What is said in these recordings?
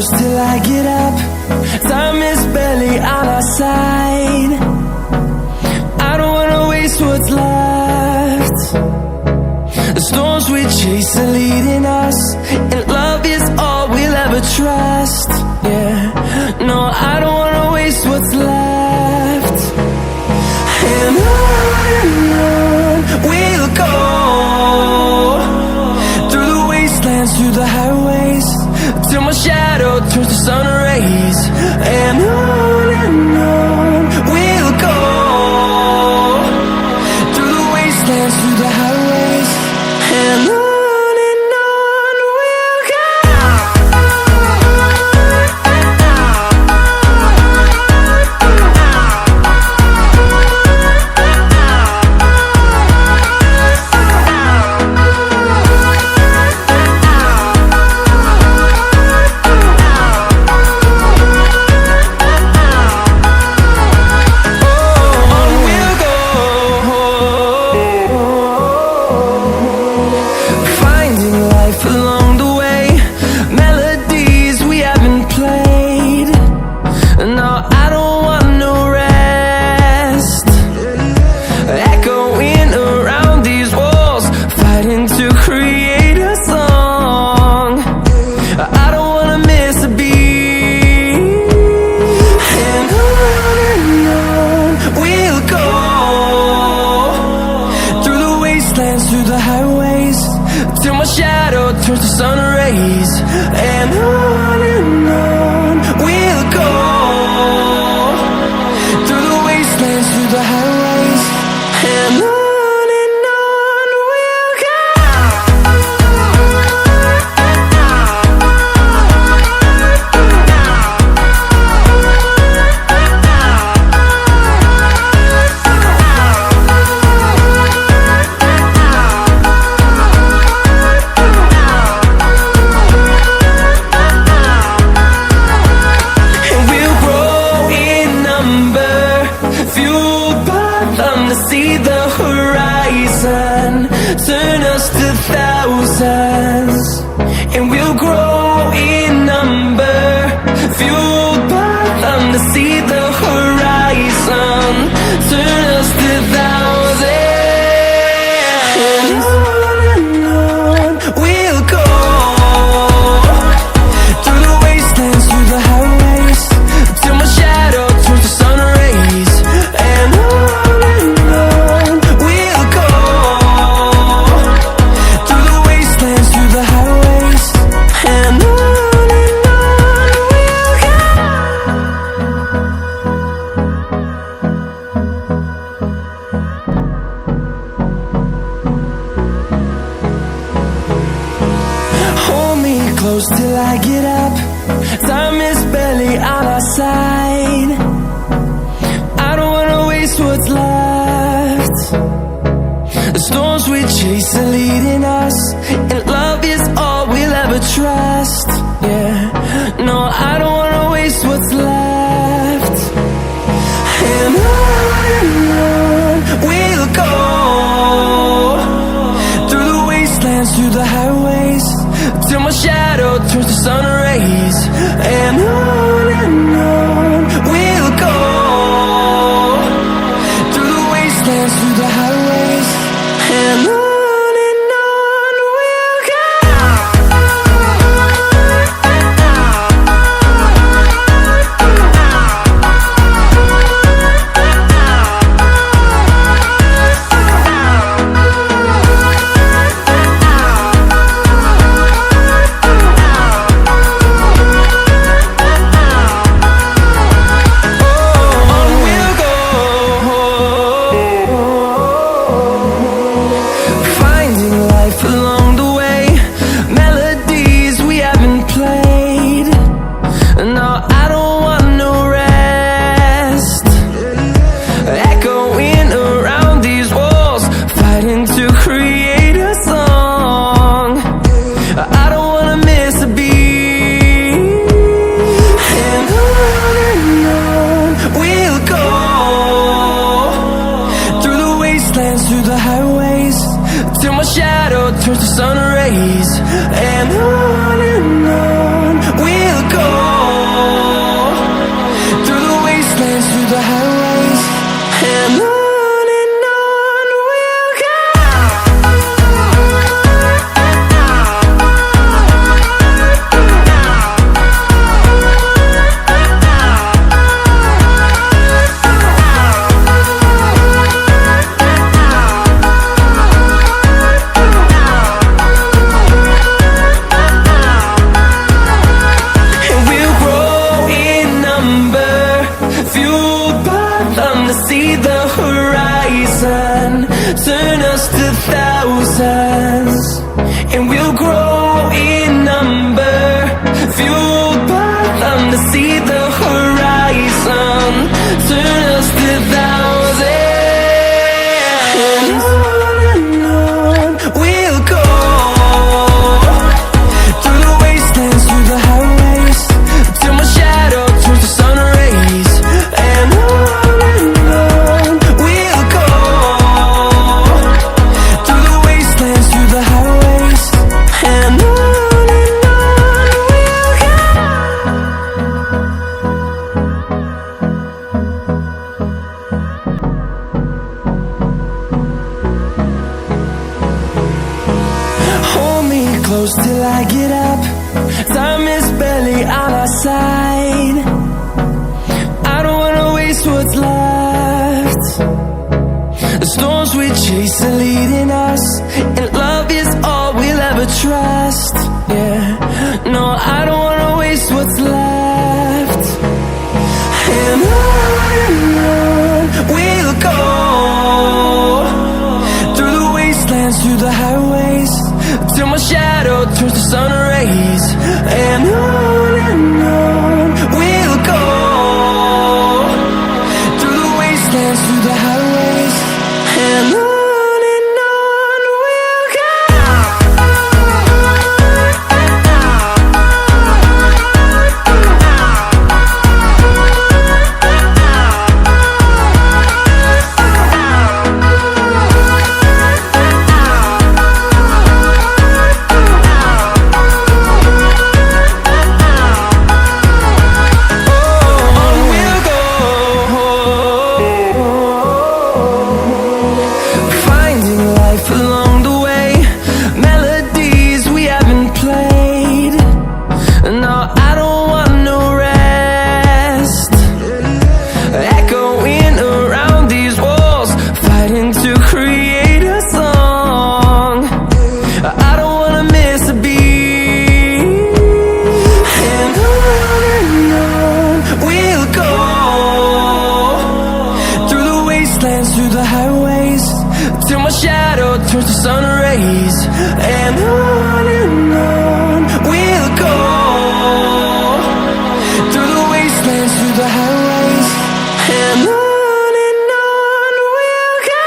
close till I get up. Time is barely on our side. I don't wanna waste what's left. The storms we chase are leading us, and love is all we'll ever trust. Yeah, no, I don't wanna waste what's left. And on we'll go, through the wastelands, through the highways, till my shadow turns to sun rays. And on we'll go, through the wastelands, through the highways, and on we'll go. Through the highways, till my shadow turns to sun rays. And on we'll go, through the wastelands, through the highways, and on we'll go. See the horizon, turn us to thousands, and we'll grow in number, fueled by them. To see the horizon, turn us to thousands, and on we'll go, through the wastelands, through the highways, till my shadow turns to sun rays. And close till I get up. Time is barely on our side. I don't wanna waste what's left. The storms we chase are leading us, and love is all we'll ever trust. Yeah, no, I don't wanna waste what's left. And on we'll go, through the wastelands, through the highways, till my shadow turns to sun rays. And on we'll go, through the wastelands, through the highways, and on. turns to sun rays, and on we'll go. through the highways, and on we'll go. See the horizon, turn us to thousands, and we'll grow in number, fueled by them. To see the horizon, turn us to thousands, and on we'll go, through the wastelands, through the highways, till my shadow turns to sun rays, and on. Close till I get up, time is barely on our side. I don't wanna waste what's left. The storms we chase are leading us, and love is all we'll ever trust. Yeah, no, I don't wanna waste what's left. And on we'll go, through the wastelands, through the highways, till my shadow turns to sun rays, and on we'll go, through the wastelands, through the highways, and on we'll go. Through the highways, till my shadow turns to sun rays, and on we'll go, through the wastelands, through the highways, and on we'll go.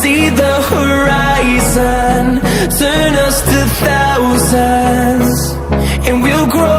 See the horizon, turn us to thousands, and we'll grow